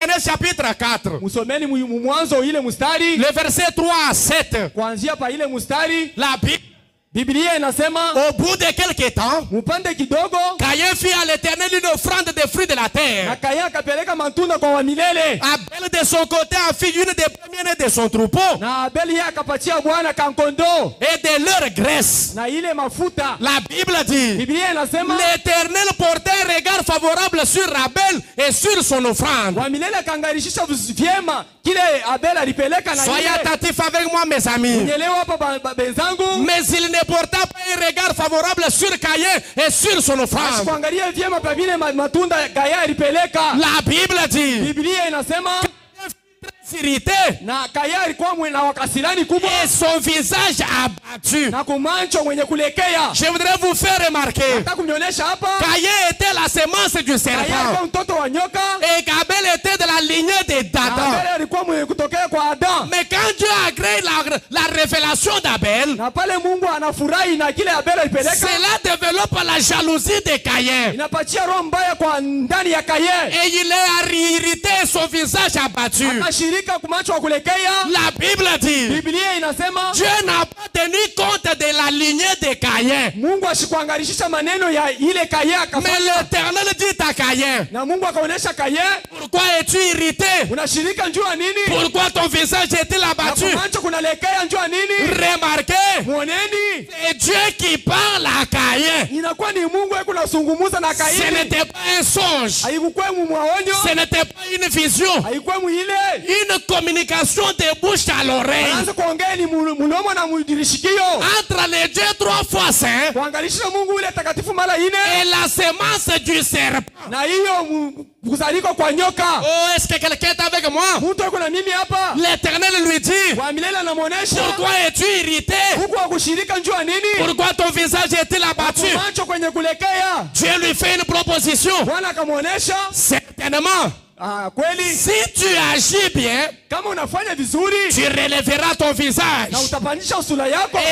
Genèse chapitre 4. Musomeni mwanzo ile mstari. Le verset 3 à 7. Kuanzia pa ile mstari. La Bible. Biblia inasema au bout de quelques temps, upande kidogo, Caïn fit à l'Éternel une offrande des fruits de la terre. Na Caïn akapeleka matunda kwa wamilele. Abel de son côté a fait une des premières de son troupeau. Na Abel yeye akapatia Bwana kankondo et de leur graisse. Na ile mafuta. La Bible dit, Biblia inasema l'Éternel portait un regard favorable sur Abel et sur son offrande. Wamilele akangarishisha vyema kile Abel alipeleka na. Soyez attentifs avec moi mes amis. Unielewa hapa benzangu. Mais il ne porta pas un regard favorable sur Caïn et sur son offrande. La Bible dit, Biblia inasema irrité na Caïn alikuwa mwenye wakasirani kubwa et son visage abattu. Na kumancho mwenye kulekea. Je voudrais vous faire remarquer, nataka kunionyesha hapa, Caïn était la semence du serpent. Caïn alikuwa mtoto wa nyoka et Abel était de la lignée d'Adam. Abel alikuwa mwenye kutokea kwa Adam. Mais quand Dieu a créé la révélation d'Abel, na pale Mungu anafurahi na kile Abel alipeleka, cela développe la jalousie de Caïn. Inapatia roho mbaya kwa ndani ya Caïn. Et il est irrité, son visage abattu. La Bible dit, Biblia inasema Dieu n'a pas tenu compte de la lignée de Caïn. Mungu ashikuangalishisha maneno ya ile Caïn akafanya. Mais l'Éternel dit à Caïn, na Mungu akaonesha Caïn, pourquoi es-tu irrité? Unashirika njua nini? Pourquoi ton visage est-il abattu? Na kunalekea njua nini? Remarquez, muoneni, c'est Dieu qui parle à Caïn. Inakuwa ni Mungu yeye kunazungumza na Caïn. Ce n'était pas un songe. Haikuwa mumaonyo. Ce n'était pas une vision. Haikuwa muile. Une communication de bouche à l'oreille. Entre les deux trois fois saints et la semence du serpent. Oh, est-ce que quelqu'un est avec moi? L'Éternel lui dit, pourquoi es-tu irrité? Pourquoi ton visage est-il abattu? Dieu lui fait une proposition. Certainement, si tu agis bien, tu relèveras ton visage.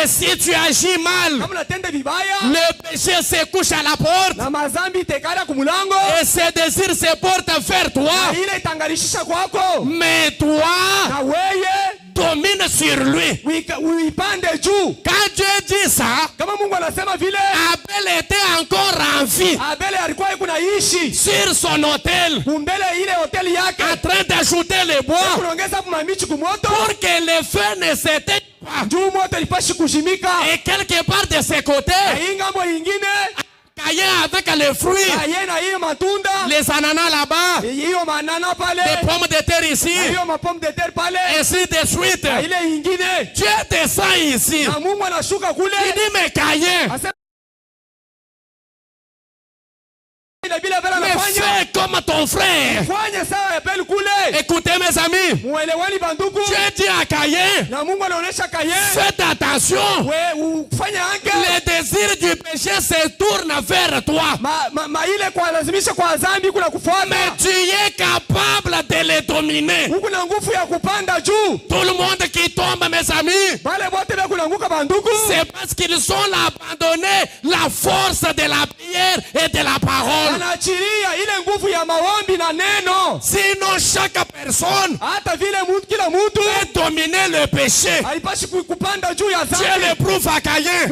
Et si tu agis mal, le péché se couche à la porte et ses désirs se portent vers toi. Mais toi, domine sur lui. Quand Dieu dit ça, Abel était encore en vie sur son autel, en train d'ajouter le bois pour que le feu ne s'éteigne pas. Et quelque part de ses côtés, Caïn avec les fruits, les ananas là-bas, les pommes de terre ici, ainsi de suite. Dieu descend ici. Il dit, mais Caïn, mais fais comme ton frère. Écoutez mes amis, Dieu dit à Caïn, faites attention, les désirs du péché se tournent vers toi, mais tu es capable de les dominer. Tout le monde qui tombe, mes amis, c'est parce qu'ils ont abandonné la force de la prière et de la parole. Sinon chaque personne peut dominer le péché. Dieu le prouve à Caïn.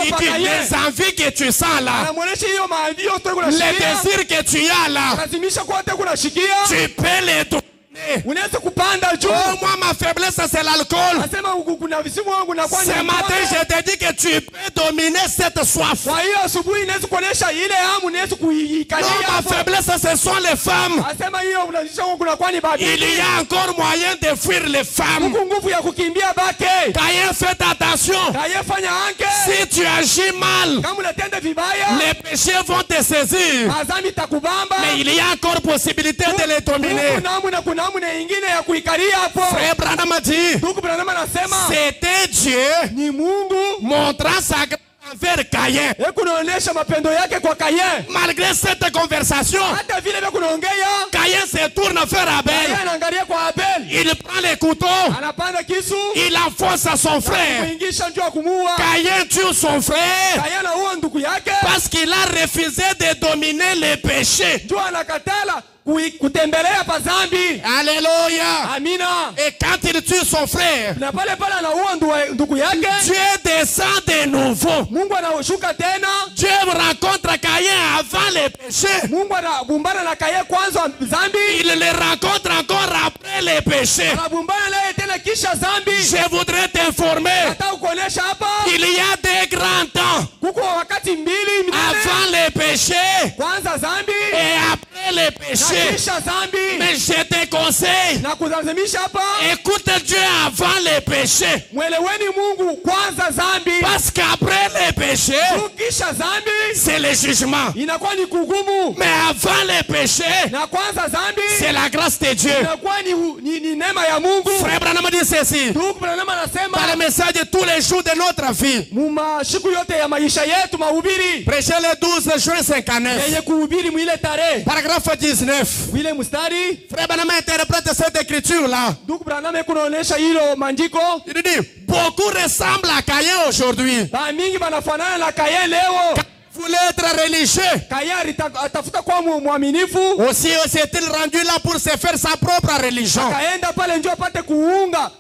Il dit, les envies que tu sens là, les désirs que tu as là, tu peux les dominer. Oh, moi ma faiblesse c'est l'alcool. Ce matin je te dis que tu peux dominer cette soif. Non, ma faiblesse ce sont les femmes. Il y a encore moyen de fuir les femmes. Caïn, faites attention. Si tu agis mal, les péchés vont te saisir. Mais il y a encore possibilité de les dominer. Frère Branham a dit, c'était Dieu montrant sa grâce envers Caïn. Malgré cette conversation, Caïn se tourne vers Abel. Il prend les couteaux, il enfonce à son frère. Caïn tue son frère parce qu'il a refusé de dominer les péchés. kutembelea pa zambi. Alléluia. Amina. Et quand il tue son frère, Na pale anaua ndugu yake, Dieu descend de nouveau. Mungu anashuka tena. Dieu rencontre Caïn avant le péché. Mungu anabumbana na Kaye kwanza zambi. Il le rencontre encore après le péché. Anabumbana naye tena kisha zambi. Je voudrais t'informer Nataka kuonesha hapa qu'il y a des grands temps kuko wakati mbili minene. avant le péché Kwanza zambi et après le na péché. kisha zambi. Mais je te conseille, Na kulazimisha hapa, écoute Dieu avant le péché. mweleweni Mungu kwanza zambi. Parce qu'après le péché, Kisha zambi c'est le jugement. inakuwa ni kugumu. Mais avant le péché, Na kwanza zambi c'est la grâce de Dieu. inakuwa ni neema ya Mungu. Frère Branham dit ceci. Ndugu Branham anasema Par le message de tous les jours de notre vie. mumasiku yote ya maisha yetu mahubiri Prêchez le 12 juin 59. yenye kuhubiri mwile tarehe Paragraphe 19. mwile mstari. Frère Branham interprète cette écriture-là. Ndugu Branham kunaonesha hilo maandiko. Il dit, beaucoup ressemblent à Caïn aujourd'hui. Ba mingi banafanana na Kaye leo. Voulait être religieux. Kaye atafuta kwa mwaminifu. Aussi s'est-il rendu là pour se faire sa propre religion. Kaenda pale ndio apate kuunga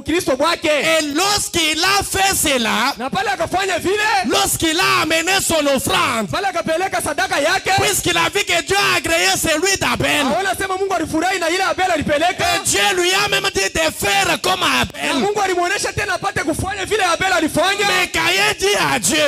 Kristo bwake. Et lorsqu'il a fait cela, Na pale akafanya vile, lorsqu'il a amené son offrande, pale akapeleka sadaka yake. puisqu'il a vu que Dieu a agréé celui d'Abel, Aona sema Mungu alifurahi na ile Abel alipeleka. et Dieu lui a même dit de faire comme Na Abel. Mungu alimuonesha tena apate kufanya vile Abel alifanya. Mais Caïn dit à Dieu,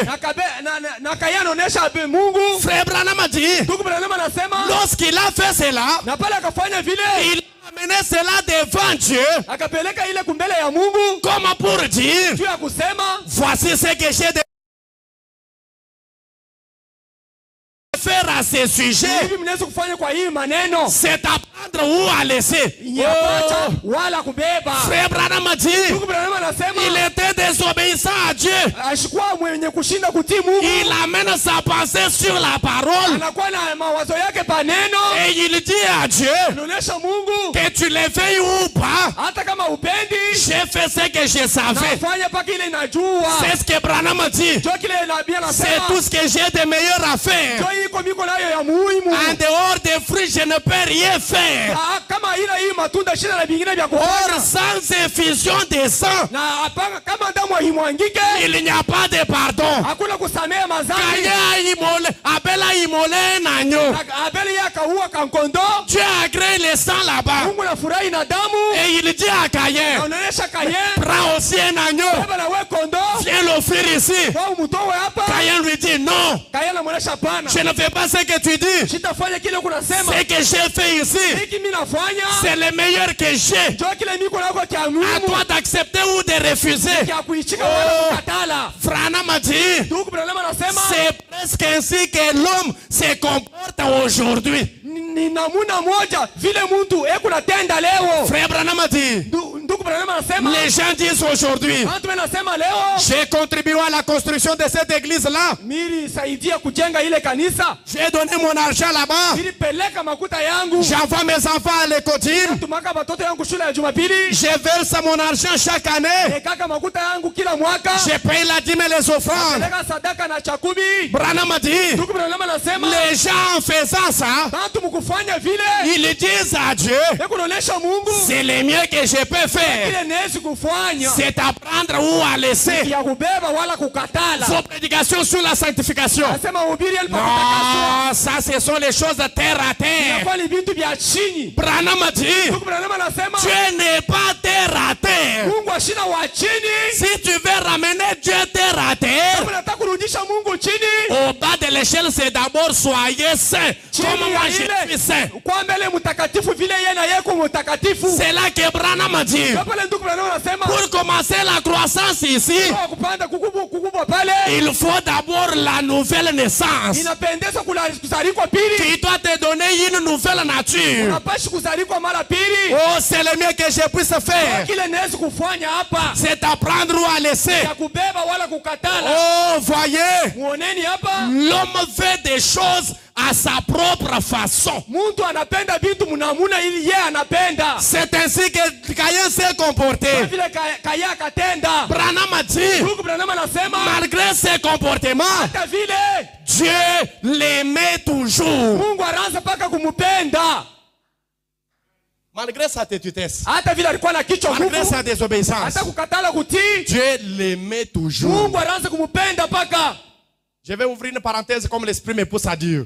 Na Kaye anaonesha Mungu. Frère Branham a dit, Ndugu Branham anasema lorsqu'il a fait cela, na pale akafanya vile, il a amené cela devant Dieu, akapeleka ile kumbele ya Mungu. comme pour dire, Juu ya kusema voici ce que j'ai de faire à ce sujet. hivi mnaweza kufanya kwa hii maneno. C'est à prendre ou à laisser. Nyapacha wala kubeba. Frère Branham a dit, Ndugu Branham anasema il était désobéissant à Dieu. ashikuwa mwenye kushinda kutii Mungu. Il amène sa pensée sur la parole. Anakuwa na mawazo yake pa neno. Et il dit à Dieu, Anaonesha Mungu que tu le veuilles ou pas, hata kama upendi, j'ai fait ce que je savais. nafanya paka ile najua. C'est ce que Branham a dit. Ndio kile nabii C'est anasema. tout ce que j'ai de meilleur à faire. Ndio iko miko nayo ya muhimu. En dehors des fruits, je ne peux rien faire. Kama ila hii matunda shida na vingine vya Or, kufanya. sans effusion de sang, Na hapana kama damu haimwangike, il n'y a pas de pardon. hakuna kusamehe mazambi. Caïn a immolé, Abel a immolé un agneau. Abel yeye akaua kankondo. Dieu a créé le sang là-bas. Mungu anafurahi na damu. Et il dit à Caïn, Anaonesha Kaye, prends aussi un agneau. baba na wewe kondo. Viens l'offrir ici. Wao mtowe hapa. Caïn lui dit non. Kaye anamuonesha hapana. Je ne fais pas ce que tu dis. Sitafanya kile kunasema. Ce que j'ai fait ici, Hiki mimi nafanya. c'est le meilleur que j'ai. Ndio kile miko nako cha À muhimu. toi d'accepter ou de refuser. Kia kuichika wala kukatala. Branham a dit, Ndugu Branham anasema c'est presque ainsi que l'homme se comporte aujourd'hui. ni namuna moja vile mtu kunatenda leo. Frère Branham a dit, Ndugu Branham anasema les gens disent aujourd'hui, watu wanasema leo j'ai contribué à la construction de cette église-là. mimi saidia kujenga ile kanisa. J'ai donné mon argent là-bas. Mimi peleka makuta yangu. J'envoie mes enfants à l'école. Tumaka watoto yangu shule ya Jumapili. Je verse mon argent chaque année. Kaka makuta yangu kila mwaka. Je paye la dîme et les offrandes. Peleka sadaka na chakumi. Branham a dit, Ndugu Branham anasema les gens en faisant ça, watu mkufanya vile ils disent à Dieu, kunaonesha Mungu c'est le mieux que je peux faire. kile nezi kufanya C'est à prendre ou à laisser. ya kubeba wala kukatala. Vos prédications sur la sanctification. Anasema ubiri alipo kutakaswa. Non, ça ce sont les choses terre à terre. Kwa ni vitu vya chini. Branham a dit, Ndugu Branham anasema Dieu n'est pas terre à terre. Mungu ashina wa chini. Si tu veux ramener Dieu terre à terre, Kama nataka kurudisha Mungu chini. au bas de l'échelle, c'est d'abord soyez saint. Comme moi je suis saint. Kwa mbele mtakatifu vile yeye na yeye kwa mtakatifu. C'est là que Branham a dit, Pale ndugu Branham anasema pour commencer la croissance ici, kwa kupanda kukubwa pale. il faut d'abord la nouvelle naissance. Inapendeza kuzalikwa pili. Qui doit te donner une nouvelle nature. Unapashi kuzalikwa mara pili. Oh, c'est le mieux que je puisse faire. Kile naweza kufanya hapa. C'est à prendre ou à laisser. Ya kubeba wala kukatala. Oh, voyez, Muoneni hapa. l'homme fait des choses à sa propre façon. Mtu anapenda vitu mnamuna ili yeye anapenda. C'est ainsi que Caïn s'est comporté. Vile Kaye akatenda. Branham a dit, Ndugu Branham anasema malgré ses comportements, hata vile Dieu l'aimait toujours. Mungu anaanza paka kumupenda. Malgré sa tétutesse, hata vile alikuwa na kichwa ngumu, malgré sa désobéissance, hata kukatala kutii, Dieu l'aimait toujours. Mungu anaanza kumupenda paka. Je vais ouvrir une parenthèse comme l'esprit me pousse à dire.